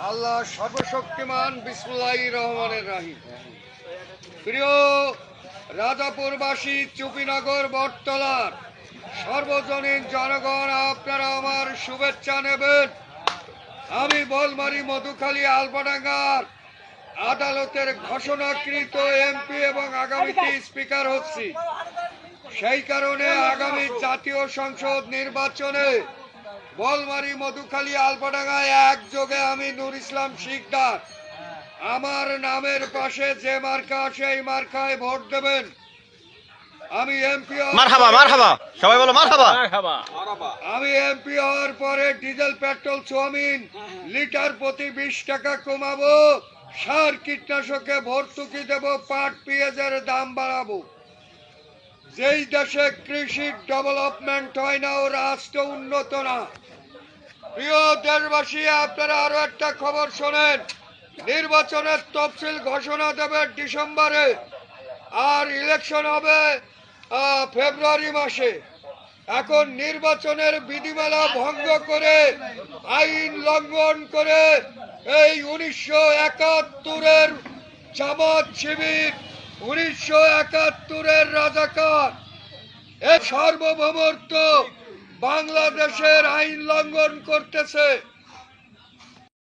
আল্লাহ সর্বশক্তিমান। বিসমিল্লাহির রহমানির রহিম। প্রিয় রাজাপুরবাসী, চুপিনগর বটতলার সর্বজনীন জনগণ, আপনারা আমার শুভেচ্ছা নেবেন। আমি বলমারি মধুখালী আলপাডাঙ্গার আদালতের ঘোষণাকৃত এমপি এবং আগামীতে স্পিকার হচ্ছি। সেই কারণে আগামী জাতীয় সংসদ নির্বাচনে বলমারি মধুখালী আলপাডাঙ্গায় একযোগে আমি নূর ইসলাম শিকদার, আমার নামের পাশে যে মার্কা সেই মার্কায় ভোট দেবেন। আমি এমপি সবাই বলো মারহাবা। আমি এমপি হওয়ার পরে ডিজেল পেট্রোল চাউমিন লিটার প্রতি 20 টাকা কমাবো, সার কীটনাশকে ভর্তুকি দেব, পাট পেঁয়াজের দাম বাড়াবো। যেই দেশে কৃষি ডেভেলপমেন্ট হয় না, ও রাষ্ট্র উন্নত না। প্রিয় দেশবাসী, আপনারা আরো একটা খবর শোনেন। নির্বাচনের তফসিল ঘোষণা দেবে ডিসেম্বরে, আর ইলেকশন হবে ফেব্রুয়ারি মাসে। এখন নির্বাচনের বিধিমালা ভঙ্গ করে, আইন লঙ্ঘন করে এই 1971-এর জামাত শিবির, 1971-এর রাজাকার, এই সার্বভৌমত্ব বাংলাদেশের আইন লঙ্ঘন করতেছে।